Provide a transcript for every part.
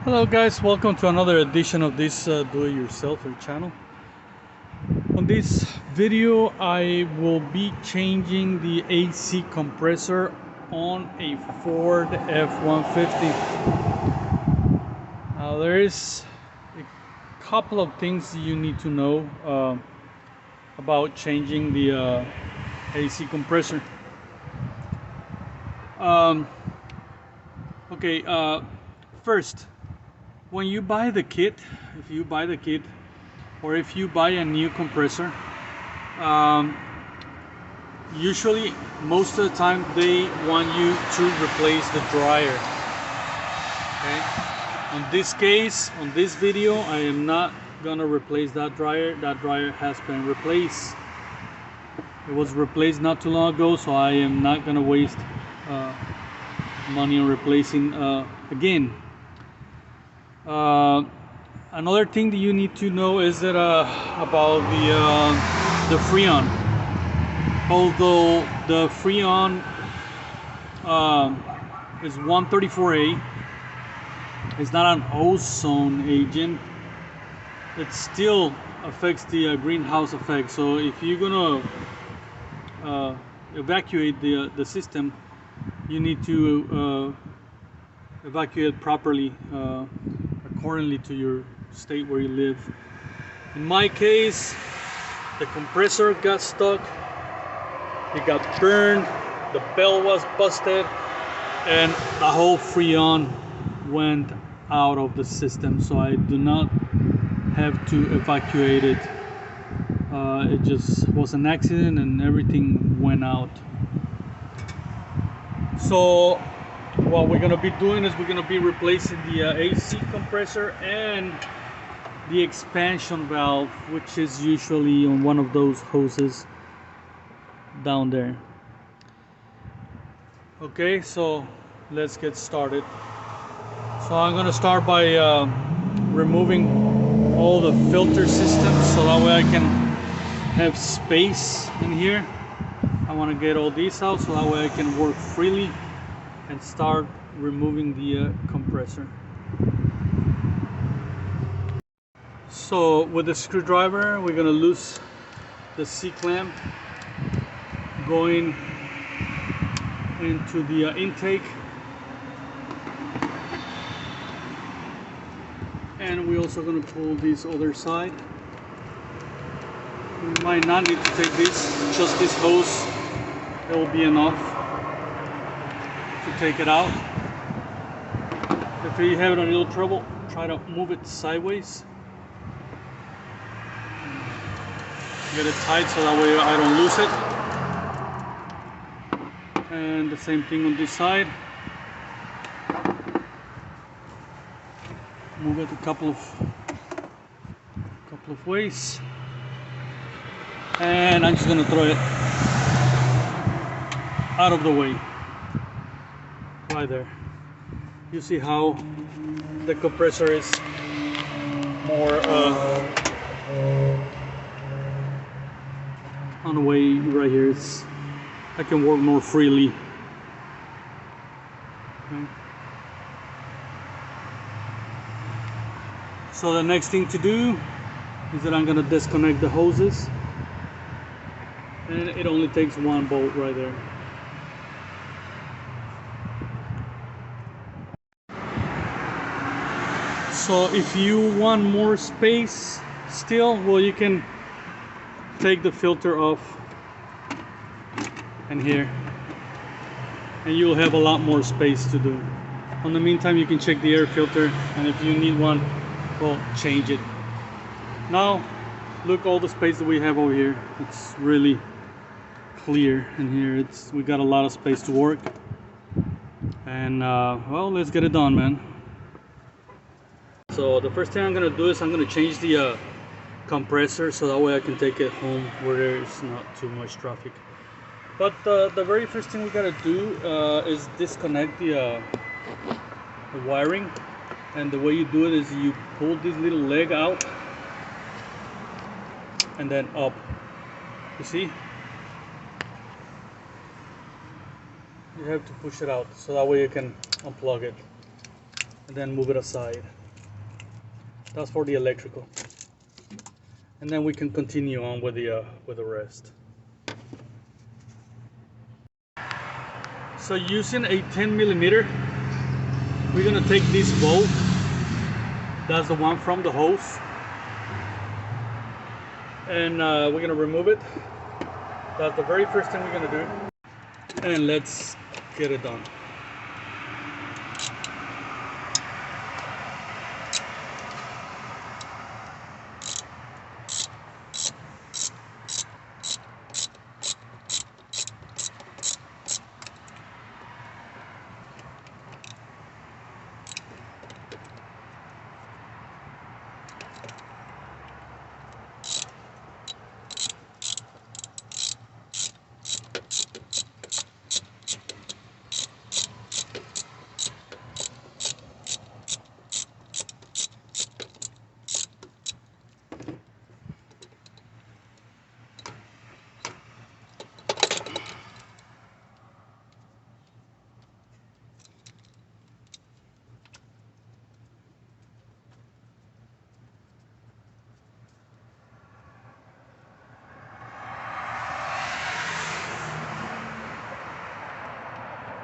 Hello guys, welcome to another edition of this do-it-yourselfer channel. On this video I will be changing the AC compressor on a Ford F-150. Now there is a couple of things you need to know about changing the AC compressor. First, when you buy the kit, or if you buy a new compressor, usually most of the time they want you to replace the dryer. Okay, on this case, on this video, I am not gonna replace that dryer. That dryer has been replaced. It was replaced not too long ago, so I am not gonna waste money on replacing again. Another thing that you need to know is that about the Freon. Although the Freon is 134A, it's not an ozone agent. It still affects the greenhouse effect. So if you're gonna evacuate the system, you need to evacuate properly accordingly to your state where you live. In my case, the compressor got stuck, it got burned, the bell was busted, and the whole Freon went out of the system, so I do not have to evacuate it. It just was an accident and everything went out. So what we're gonna be doing is we're gonna be replacing the AC compressor and the expansion valve, which is usually on one of those hoses down there. Okay, so let's get started. So I'm gonna start by removing all the filter systems, so that way I can have space in here. I want to get all these out so that way I can work freely and start removing the compressor. So with the screwdriver, we're going to loose the C-clamp going into the intake, and we're also going to pull this other side. We might not need to take this, just this hose, it will be enough to take it out. If you have a little trouble, try to move it sideways. Get it tight so that way I don't lose it. And the same thing on this side. Move it a couple of ways. And I'm just gonna throw it out of the way. Right there. You see how the compressor is more on the way right here. I can work more freely. Okay. So the next thing to do is that I'm gonna disconnect the hoses, and it only takes one bolt right there. So if you want more space still, well, you can take the filter off and here, and you'll have a lot more space to do. In the meantime, you can check the air filter, and if you need one, well, change it. Now look all the space that we have over here. It's really clear in here. We got a lot of space to work, and well, let's get it done, man. So the first thing I'm gonna do is I'm gonna change the compressor, so that way I can take it home where there's not too much traffic. But the very first thing we gotta do is disconnect the wiring, and the way you do it is you pull this little leg out and then up. You see? You have to push it out so that way you can unplug it and then move it aside. That's for the electrical. And then we can continue on with the rest. So using a 10mm, we're gonna take this bolt. That's the one from the hose. And we're gonna remove it. That's the very first thing we're gonna do. And let's get it done.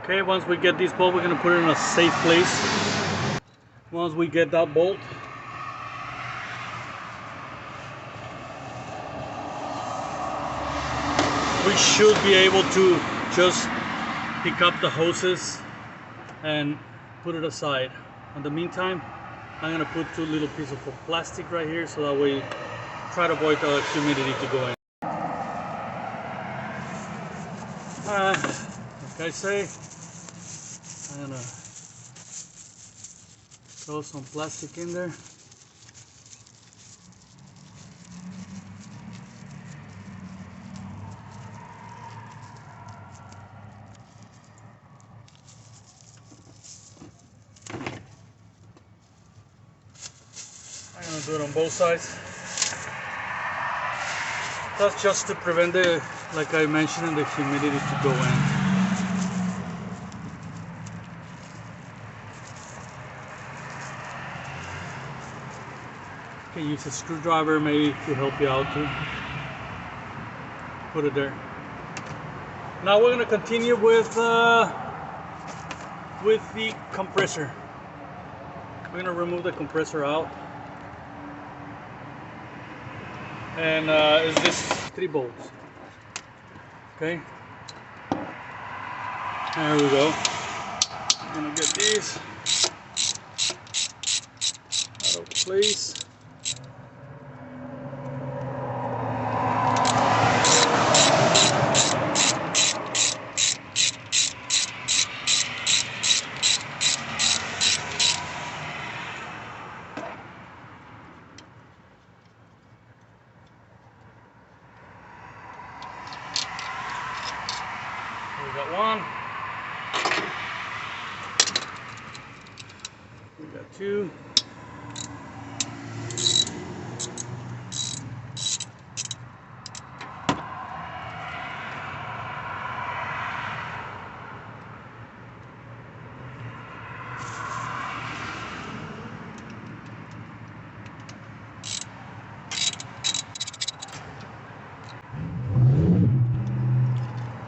Okay, once we get this bolt, we're going to put it in a safe place. Once we get that bolt, we should be able to just pick up the hoses and put it aside. In the meantime, I'm going to put two little pieces of plastic right here so that way try to avoid the humidity to go in. Like I say, I'm gonna throw some plastic in there. I'm gonna do it on both sides. That's just to prevent the, like I mentioned, the humidity to go in. You can use a screwdriver maybe to help you out too. Put it there. Now we're going to continue with the compressor. We're going to remove the compressor out. And it's just 3 bolts. Okay. There we go. I'm going to get these out of place. We got one. We got 2.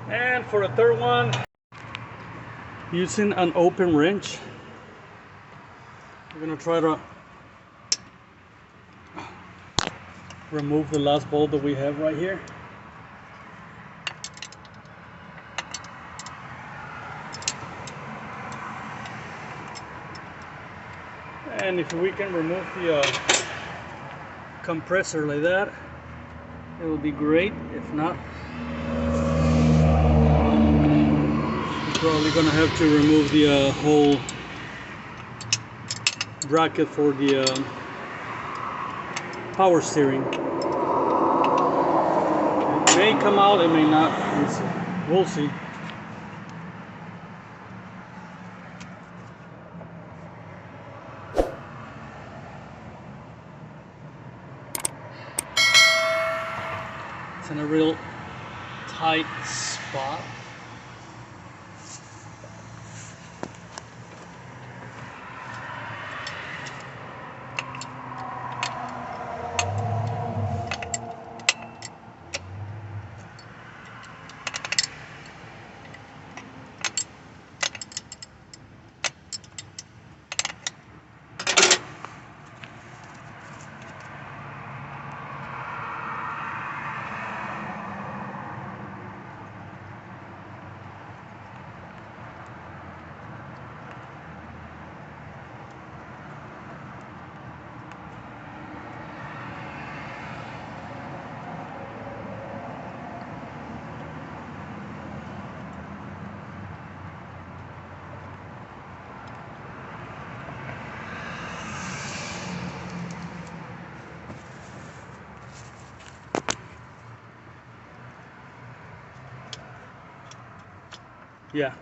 And for the third one, using an open wrench, we're gonna try to remove the last bolt that we have right here. And if we can remove the compressor like that, it will be great. If not, probably gonna have to remove the whole bracket for the power steering. It may come out, it may not. We'll see. It's in a real tight spot. Yeah.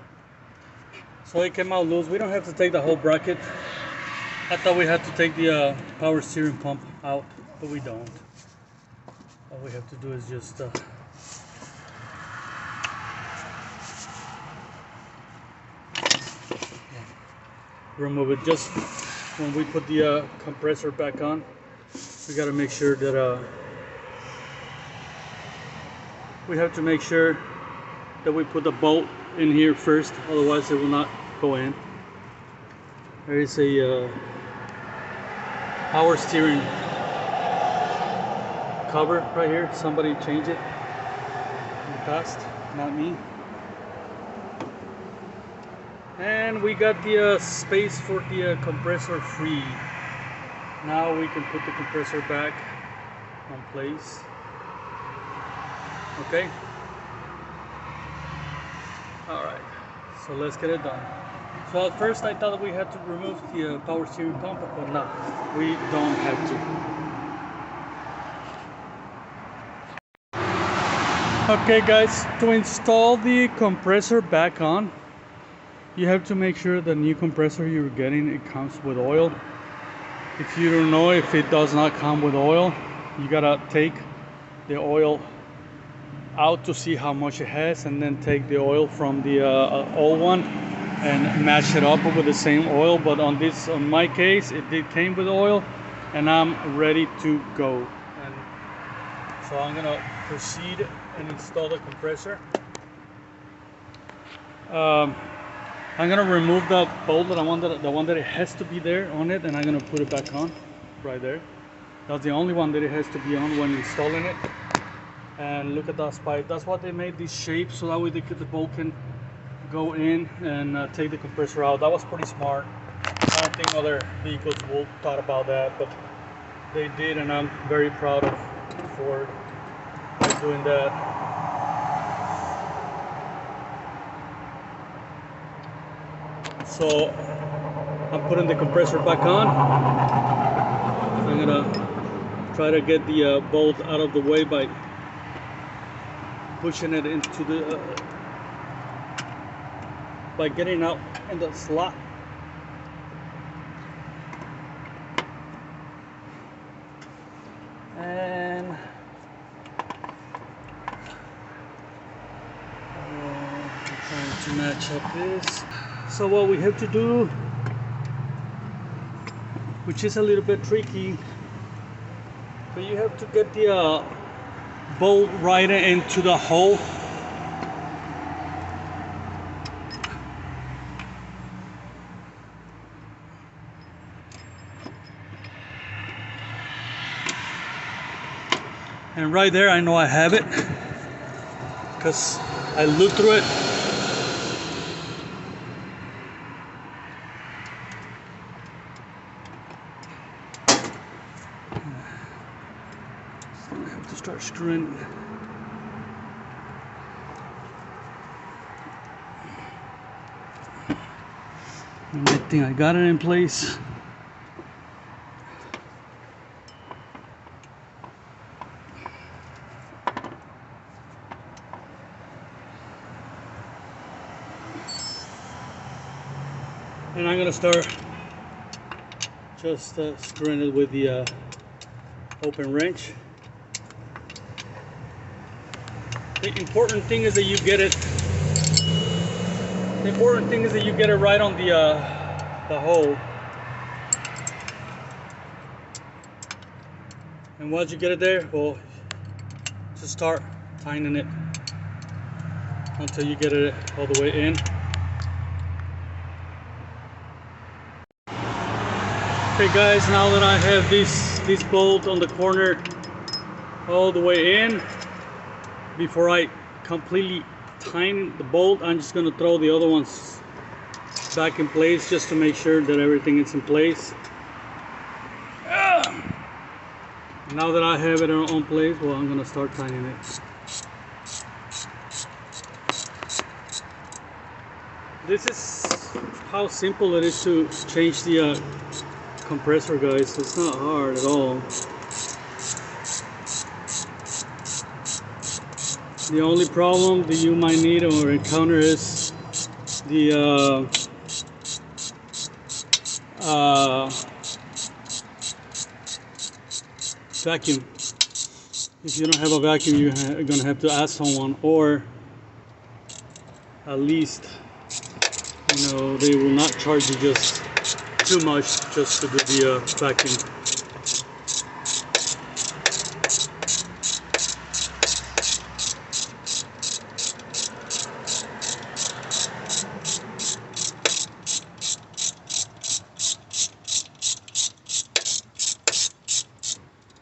So it came out loose. We don't have to take the whole bracket. I thought we had to take the power steering pump out, but we don't. All we have to do is just remove it. Just when we put the compressor back on, we got to make sure that we have to make sure that we put the bolt in here first, otherwise it will not go in. There is a power steering cover right here. Somebody changed it in the past, not me. And we got the space for the compressor free. Now we can put the compressor back on place. Okay. All right. So let's get it done. So at first I thought that we had to remove the power steering pump, but no, we don't have to. Okay guys, to install the compressor back on, you have to make sure the new compressor you're getting, it comes with oil. If you don't know, if it does not come with oil, you gotta take the oil out to see how much it has, and then take the oil from the old one and match it up with the same oil. But on my case, it did came with oil, and I'm ready to go. And so I'm gonna proceed and install the compressor. I'm gonna remove the bolt, the one that it has to be there on it, and I'm gonna put it back on right there. That's the only one that it has to be on when installing it. And look at that pipe. That's what they made this shape, so that way the bolt can go in and take the compressor out. That was pretty smart. I don't think other vehicles will thought about that, but they did, and I'm very proud of Ford by doing that. So I'm putting the compressor back on. I'm gonna try to get the bolt out of the way by pushing it into the by getting out in the slot. And I'm trying to match up this. So what we have to do, which is a little bit tricky, but you have to get the bolt right into the hole. And right there, I know I have it because I looked through it. I have to start screwing. And I think I got it in place. And I'm gonna start just screwing it with the open wrench. The important thing is that you get it. The important thing is that you get it right on the hole. And once you get it there, well, just start tightening it until you get it all the way in. Okay guys, now that I have this bolt on the corner all the way in, before I completely tighten the bolt, I'm just going to throw the other ones back in place just to make sure that everything is in place. Now that I have it on place, well, I'm going to start tightening it. This is how simple it is to change the compressor, guys. It's not hard at all. The only problem that you might need or encounter is the vacuum. If you don't have a vacuum, you're gonna have to ask someone, or at least, you know, they will not charge you just too much just to do the vacuum.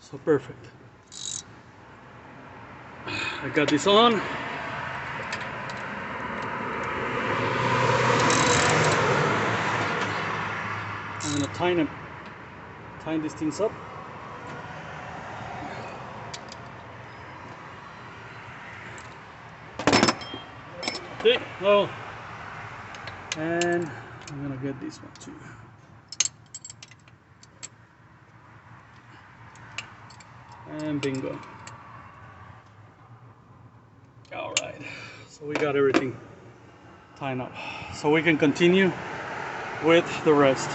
So perfect. I got this on. I'm gonna tighten these things up. Okay, well, and I'm gonna get this one too. And bingo. All right, so we got everything tightened up. So we can continue with the rest.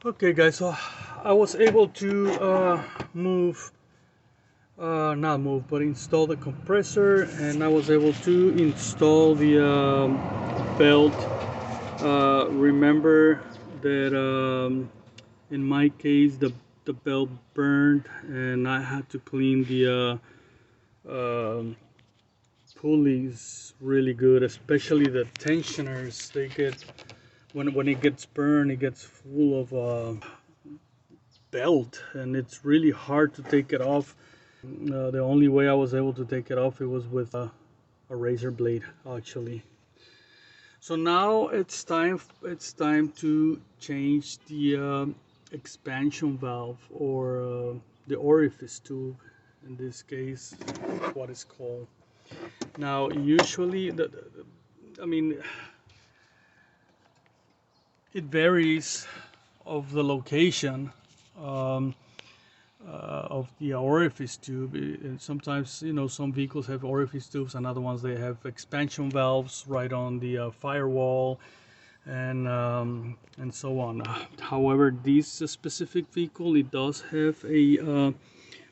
Okay guys, so I was able to not move, but install the compressor, and I was able to install the belt. Remember that in my case the belt burned, and I had to clean the pulleys really good, especially the tensioners. They get, when it gets burned, it gets full of belt, and it's really hard to take it off. The only way I was able to take it off, it was with a razor blade actually. So now it's time to change the expansion valve, or the orifice tube in this case, what it's called. Now usually I mean, it varies of the location of the orifice tube. And sometimes, you know, some vehicles have orifice tubes, and other ones they have expansion valves right on the firewall, and so on. However, this specific vehicle, it does have a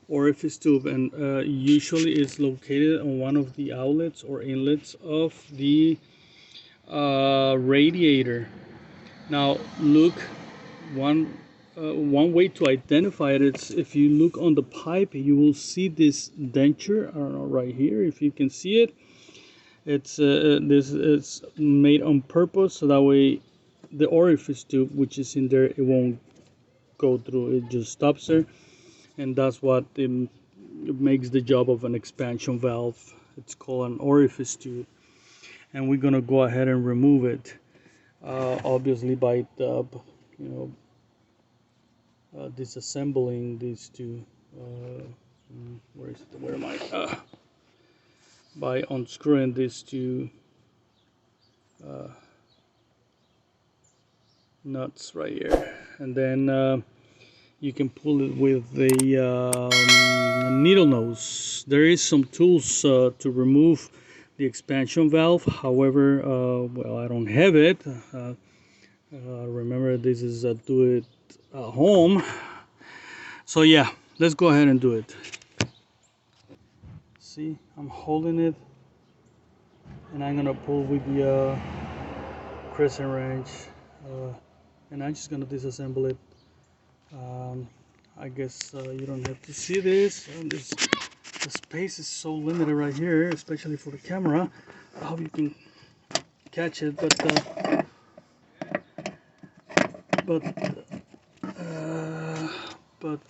orifice tube, and usually it's located on one of the outlets or inlets of the radiator. Now look, one way to identify it is if you look on the pipe, you will see this denture. I don't know, right here, if you can see it. It's this is made on purpose, so that way the orifice tube which is in there, it won't go through. It just stops there, and that's what it makes the job of an expansion valve. It's called an orifice tube, and we're gonna go ahead and remove it. Obviously by the, you know, disassembling these two. Where is it? Where am I? By unscrewing these two nuts right here, and then you can pull it with the needle nose. There is some tools to remove the expansion valve. However, well, I don't have it. Remember, this is a do it home. So yeah, let's go ahead and do it. See, I'm holding it, and I'm gonna pull with the crescent wrench, and I'm just gonna disassemble it. I guess you don't have to see this. The space is so limited right here, especially for the camera. I hope you can catch it, but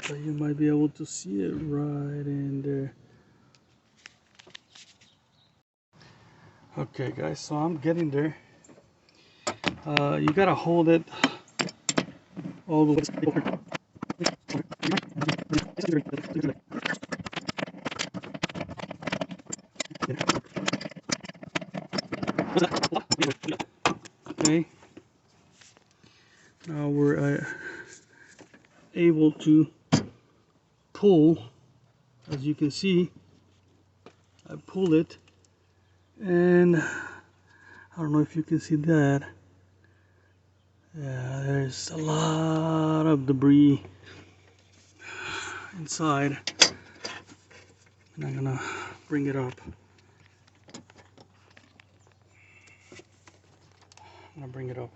you might be able to see it right in there. Okay guys, so I'm getting there. You gotta hold it all the way over. Okay, now we're able to pull. As you can see, I pull it, and I don't know if you can see that. Yeah, there's a lot of debris inside. And I'm gonna bring it up. I'm gonna bring it up.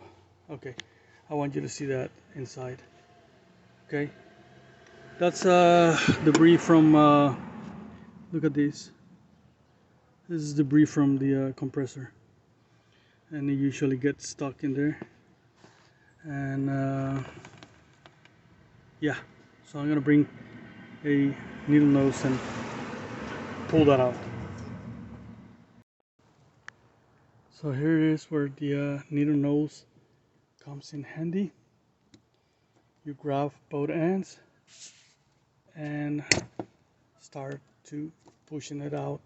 Okay, I want you to see that inside. Okay, that's debris from. Look at this. This is debris from the compressor, and it usually gets stuck in there. And yeah, so I'm gonna bring a needle nose and pull that out. So here it is where the needle nose comes in handy. You grab both ends and start to pushing it out.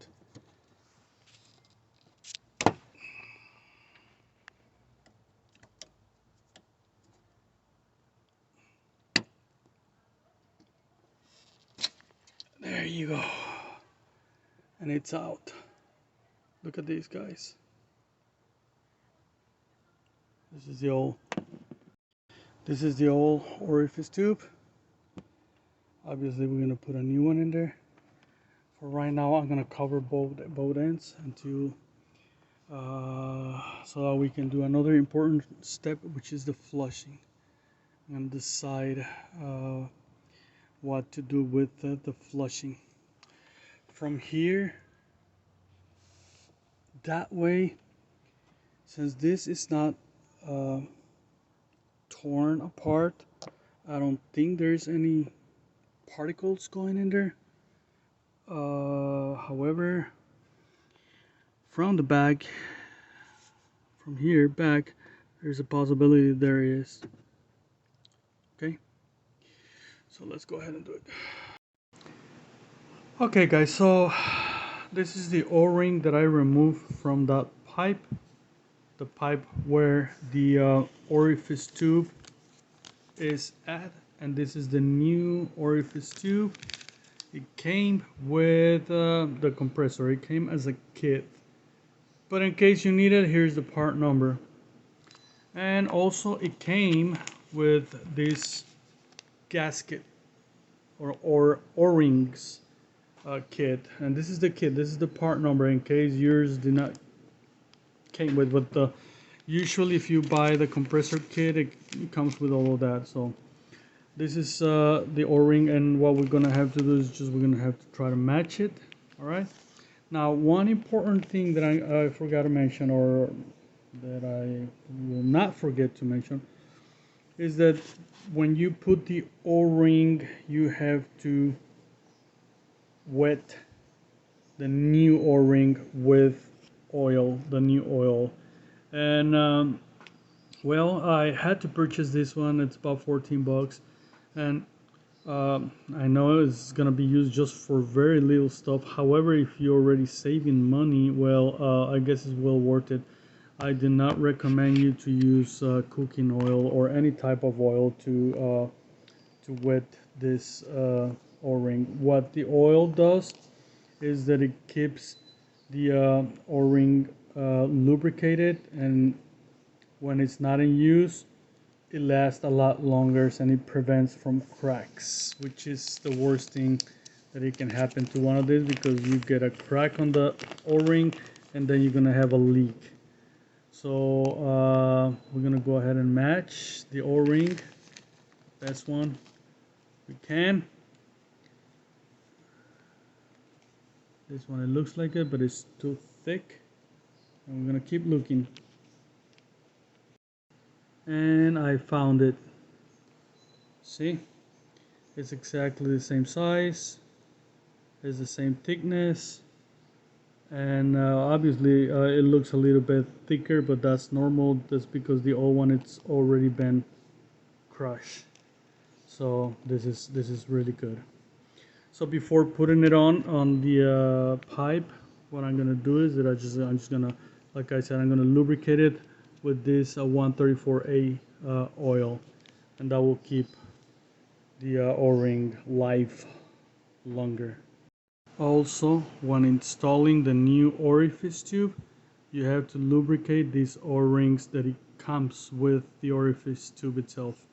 There you go. And it's out. Look at these guys. This is the old orifice tube. Obviously we're gonna put a new one in there. For right now I'm gonna cover both ends until so that we can do another important step, which is the flushing, and decide what to do with the flushing. From here, that way, since this is not torn apart, I don't think there's any particles going in there. However, from the back, from here back, there's a possibility there is. Okay, so let's go ahead and do it. Okay guys, so this is the O-ring that I removed from that pipe, the pipe where the orifice tube is at, and this is the new orifice tube. It came with the compressor. It came as a kit, but in case you need it, here's the part number. And also it came with this gasket or O-rings kit, and this is the kit. This is the part number in case yours did not came with. But usually if you buy the compressor kit, it comes with all of that. So this is the O-ring, and what we're gonna have to do is we're gonna have to try to match it. All right. Now, one important thing that I forgot to mention, or that I will not forget to mention, is that when you put the O-ring, you have to wet the new O-ring with oil, the new oil. And well, I had to purchase this one. It's about 14 bucks, and I know it's gonna be used just for very little stuff. However, if you're already saving money, well, I guess it's well worth it. I do not recommend you to use cooking oil or any type of oil to wet this O-ring. What the oil does is that it keeps the O-ring lubricated, and when it's not in use, it lasts a lot longer, and it prevents from cracks, which is the worst thing that it can happen to one of these, because you get a crack on the O-ring and then you're gonna have a leak. So we're gonna go ahead and match the O-ring, best one we can. This one, it looks like it, but it's too thick, and we're gonna keep looking. And I found it. See, it's exactly the same size, it's the same thickness, and obviously it looks a little bit thicker, but that's normal. That's because the old one, it's already been crushed. So this is really good. So before putting it on the pipe, what I'm gonna do is that I'm just gonna, like I said, I'm gonna lubricate it with this 134A oil, and that will keep the O-ring life longer. Also, when installing the new orifice tube, you have to lubricate these O-rings that it comes with the orifice tube itself.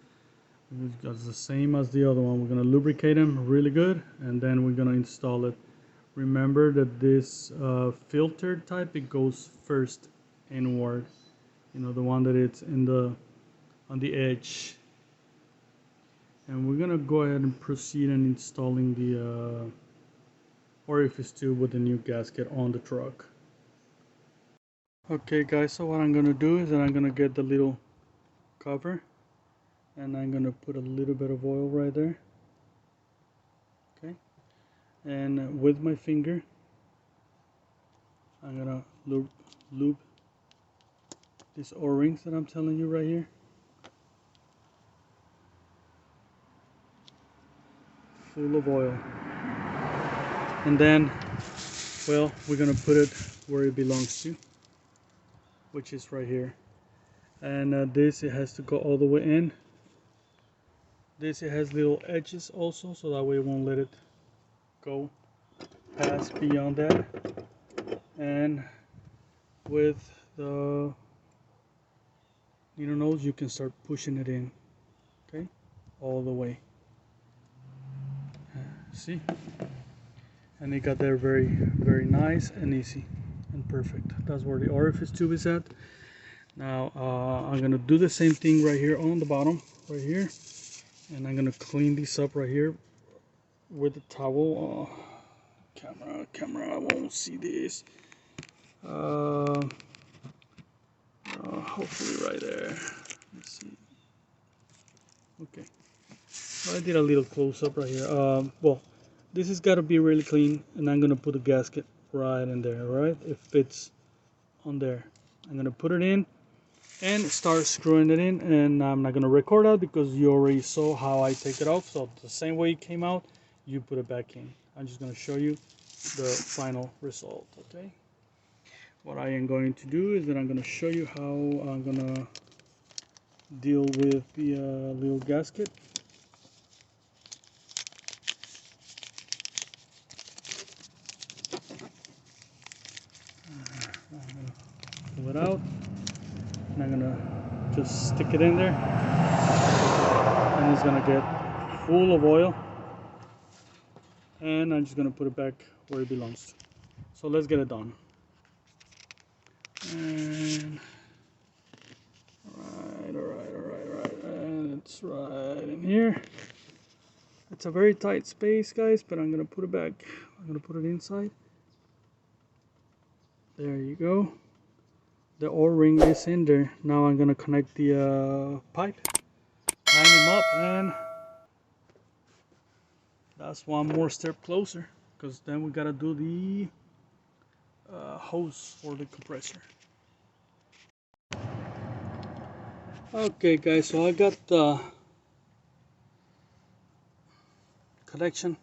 It's the same as the other one. We're going to lubricate them really good, and then we're going to install it. Remember that this filter type, it goes first inward. You know, the one that it's in the on the edge. And we're going to go ahead and proceed in installing the orifice tube with the new gasket on the truck. Okay guys, so what I'm going to do is that I'm going to get the little cover, and I'm going to put a little bit of oil right there. Okay, and with my finger I'm going to lube these O-rings that I'm telling you right here. Full of oil. And then, well, we're going to put it where it belongs to, which is right here. And this, it has to go all the way in. This, it has little edges also, so that way it won't let it go past beyond that. And with the needle nose, you can start pushing it in, okay, all the way. See? And it got there very, very nice and easy and perfect. That's where the orifice tube is at. Now I'm gonna do the same thing right here on the bottom, right here, and I'm gonna clean this up right here with the towel. Camera, I won't see this. Hopefully right there. Let's see. Okay. So I did a little close up right here. Well, this has got to be really clean, and I'm gonna put a gasket right in there. Right, it fits on there. I'm gonna put it in and start screwing it in, and I'm not gonna record that because you already saw how I take it off. So the same way it came out, you put it back in. I'm just gonna show you the final result. Okay, what I am going to do is that I'm gonna show you how I'm gonna deal with the little gasket. I'm gonna pull it out, and I'm gonna just stick it in there, and it's gonna get full of oil, and I'm just gonna put it back where it belongs to. So let's get it done. And alright, and it's right in here. It's a very tight space, guys, but I'm gonna put it back. I'm gonna put it inside. There you go. The O-ring is in there. Now I'm gonna connect the pipe, line them up, and that's one more step closer, because then we gotta do the hose for the compressor. Okay guys, so I got the connection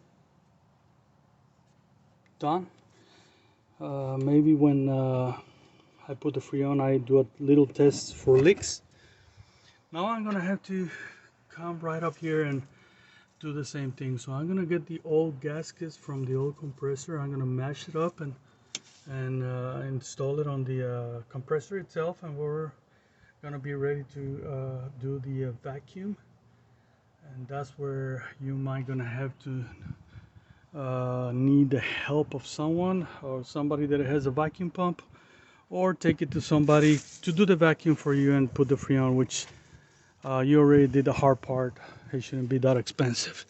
done. Maybe when I put the Freon, I do a little test for leaks. Now I'm gonna have to come right up here and do the same thing. So I'm gonna get the old gaskets from the old compressor. I'm gonna mash it up and install it on the compressor itself, and we're gonna be ready to do the vacuum. And that's where you might gonna have to need the help of someone, or somebody that has a vacuum pump, or take it to somebody to do the vacuum for you and put the Freon, which you already did the hard part. It shouldn't be that expensive.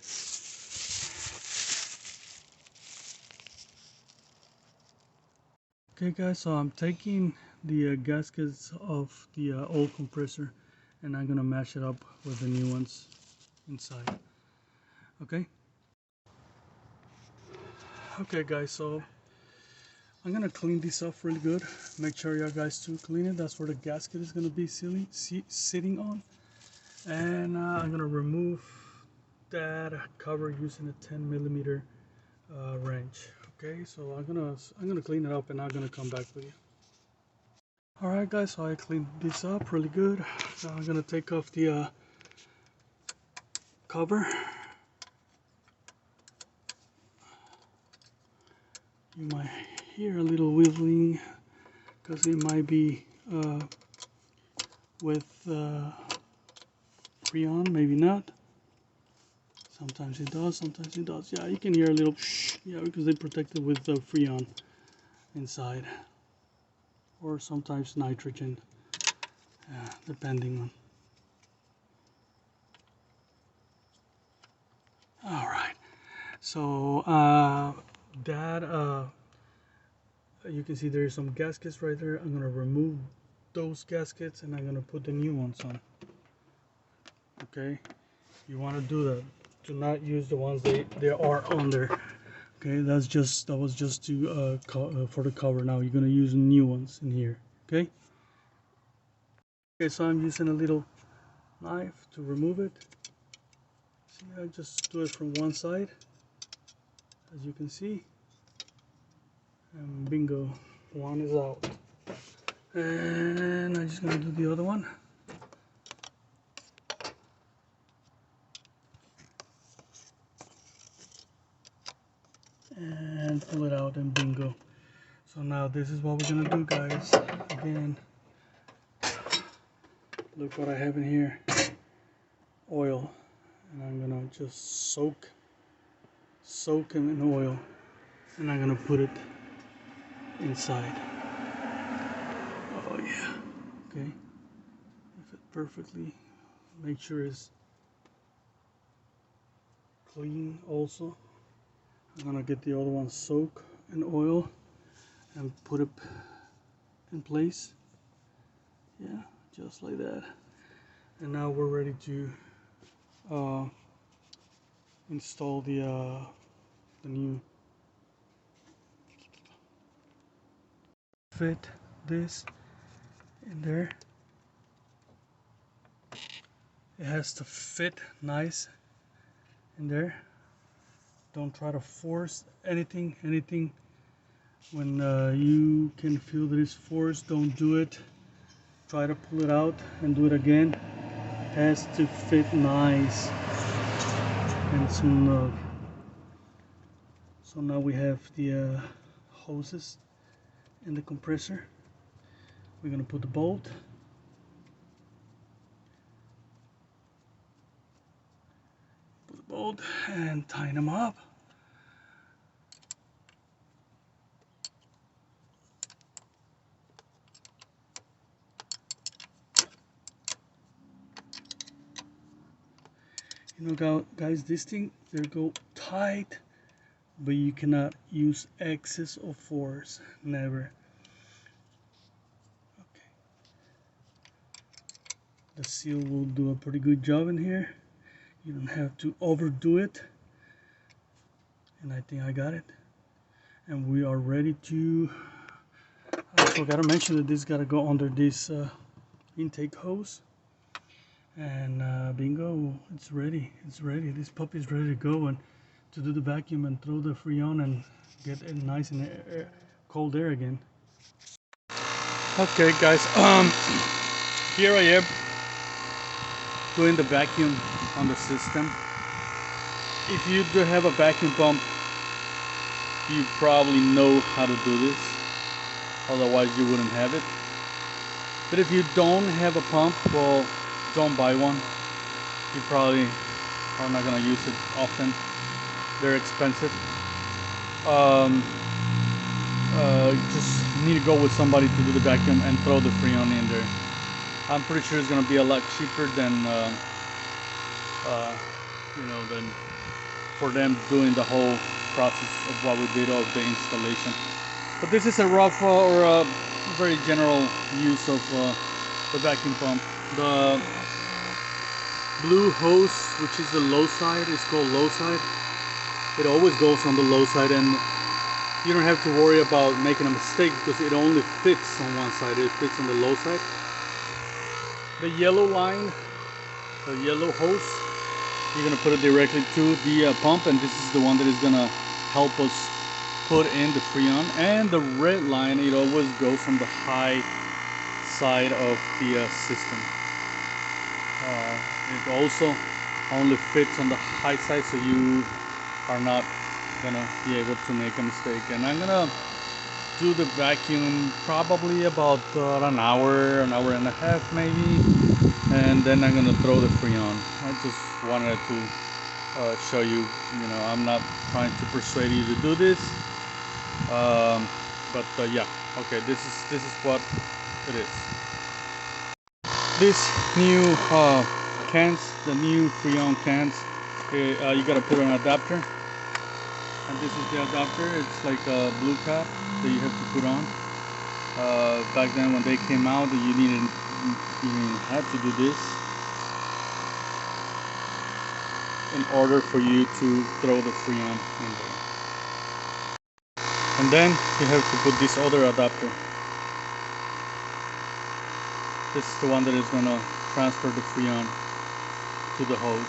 Okay guys, so I'm taking the gaskets of the old compressor, and I'm gonna mash it up with the new ones inside. Okay guys, so I'm gonna clean this up really good. Make sure you guys to clean it. That's where the gasket is gonna be sitting on. And I'm gonna remove that cover using a 10mm wrench. Okay, so I'm gonna clean it up, and I'm gonna come back with you. Alright guys, so I cleaned this up really good. Now I'm gonna take off the cover. You might hear a little whistling because it might be with Freon, maybe not. Sometimes it does, sometimes it does. Yeah, you can hear a little yeah, because they protect it with Freon inside, or sometimes nitrogen, depending on. All right, so you can see there's some gaskets right there. I'm gonna remove those gaskets and I'm gonna put the new ones on. Okay, you want to do that. Do not use the ones they are on there. Okay, that was just to for the cover. Now you're gonna use new ones in here. Okay. Okay, so I'm using a little knife to remove it. See, I just do it from one side, as you can see, and bingo, one is out. And I'm just gonna do the other one. And pull it out, and bingo. So now this is what we're gonna do, guys. Again, look what I have in here. Oil. And I'm gonna just soak them in oil, and I'm gonna put it inside. Oh yeah. Okay. Fit perfectly. Make sure it's clean also. I'm gonna get the other one soaked in oil and put it in place. Yeah, just like that. And now we're ready to install the new. Fit this in there. It has to fit nice in there. Don't try to force anything. When you can feel that it's forced, don't do it. Try to pull it out and do it again. It has to fit nice and snug. So now we have the hoses in the compressor. We're gonna put the bolt. Put the bolt and tighten them up. You know, guys, this thing, they go tight, but you cannot use excess of force. Never. Okay. The seal will do a pretty good job in here. You don't have to overdo it. And I think I got it. And we are ready to. I forgot to mention that this got to go under this intake hose. And bingo, it's ready. It's ready. This puppy is ready to go and to do the vacuum and throw the Freon and get it nice in cold air again. Okay, guys. Here I am doing the vacuum on the system. If you do have a vacuum pump, you probably know how to do this. Otherwise, you wouldn't have it. But if you don't have a pump, well, don't buy one. You probably are not gonna use it often. They're expensive. Just need to go with somebody to do the vacuum and throw the Freon in there. I'm pretty sure it's gonna be a lot cheaper than than for them doing the whole process of what we did of the installation. But this is a rough or a very general use of the vacuum pump. The blue hose, which is the low side, is called low side. It always goes on the low side, and you don't have to worry about making a mistake because it only fits on one side. It fits on the low side. The yellow line, the yellow hose, you're gonna put it directly to the pump, and this is the one that is gonna help us put in the Freon. And the red line, it always goes on the high side of the system. It also only fits on the high side, so you are not gonna be able to make a mistake. And I'm gonna do the vacuum probably about an hour and a half maybe, and then I'm gonna throw the Freon. I just wanted to show you, I'm not trying to persuade you to do this, but yeah, okay, this is what it is. This new cans, the new Freon cans, you gotta put an adapter, and this is the adapter. It's like a blue cap that you have to put on. Back then when they came out, you had to do this in order for you to throw the Freon in there. And then you have to put this other adapter. This is the one that is going to transfer the Freon to the hose.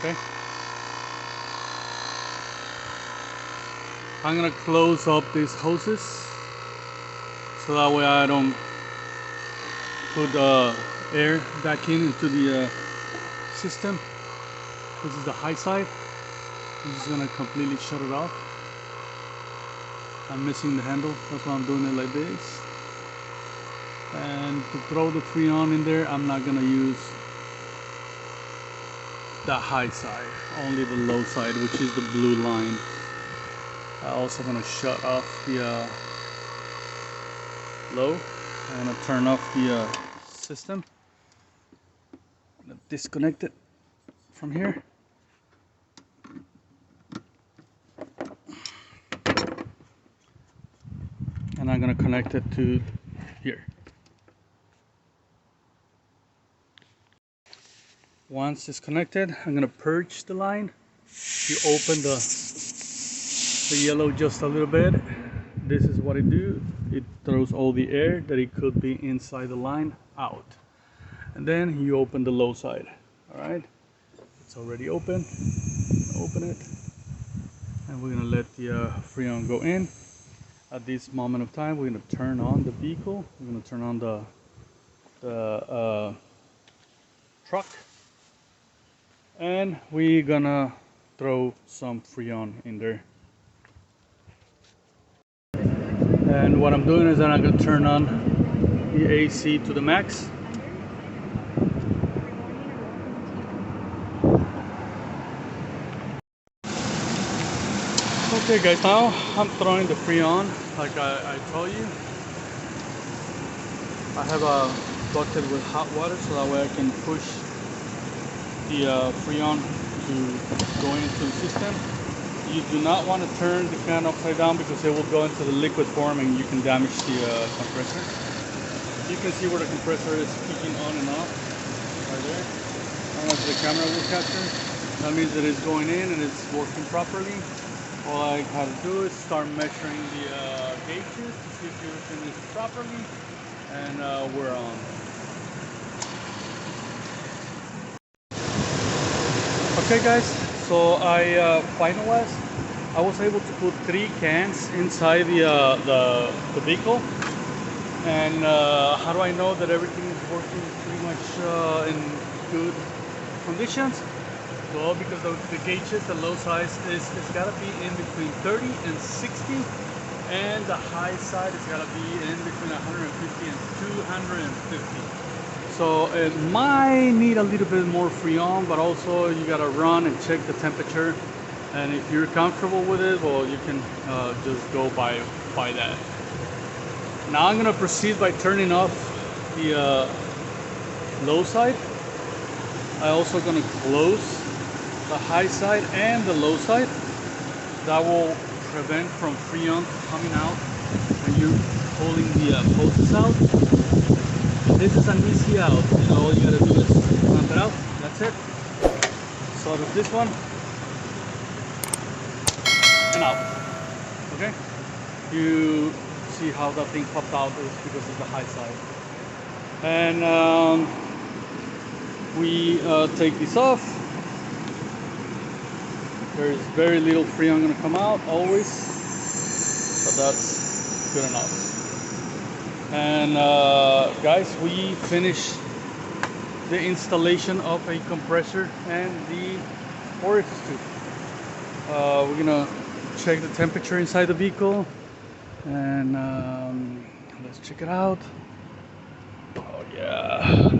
Okay. I'm going to close up these hoses so that way I don't put air back into the system. This is the high side. I'm just gonna completely shut it off. I'm missing the handle, that's why I'm doing it like this. And to throw the Freon in there, I'm not gonna use the high side, only the low side, which is the blue line. I'm also gonna shut off the low. I'm gonna turn off the system. I'm gonna disconnect it from here. And I'm going to connect it to here. Once it's connected, I'm going to purge the line. You open the yellow just a little bit. This is what it do. It throws all the air that it could be inside the line out. And then you open the low side. All right, it's already open. Open it, and we're going to let the Freon go in. At this moment of time, we're going to turn on the vehicle. We're going to turn on the truck, and we're going to throw some Freon in there. And what I'm doing is that I'm going to turn on the AC to the max. Okay guys, now I'm throwing the Freon like I told you. I have a bucket with hot water so that way I can push the Freon to go into the system. You do not want to turn the can upside down because it will go into the liquid form and you can damage the compressor. You can see where the compressor is kicking on and off right there. How much the camera will capture. That means that it's going in and it's working properly. All I have to do is start measuring the gauges to see if everything is properly, and we're on. Okay guys, so I finalized. I was able to put 3 cans inside the vehicle, and how do I know that everything is working pretty much in good conditions? Well, because the gauges, the low size it's got to be in between 30 and 60, and the high side is got to be in between 150 and 250. So it might need a little bit more Freon, but also you got to run and check the temperature. And if you're comfortable with it, well, you can just go by that. Now I'm gonna proceed by turning off the low side. I'm also gonna close the high side and the low side. That will prevent from Freon coming out when you're pulling the hoses out. This is an easy out. All you gotta do is clamp it out. That's it. So with this one and out. Okay. You see how that thing popped out is because of the high side. And we take this off. There is very little Freon going to come out always, but that's good enough. And guys, we finished the installation of a compressor and the orifice tube. We're gonna check the temperature inside the vehicle, and let's check it out. Oh yeah,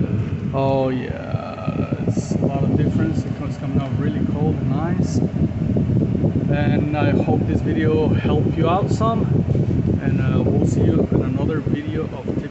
oh yeah, it's a lot of difference. It's coming out really cold and nice, and I hope this video helped you out some, and we'll see you in another video of tips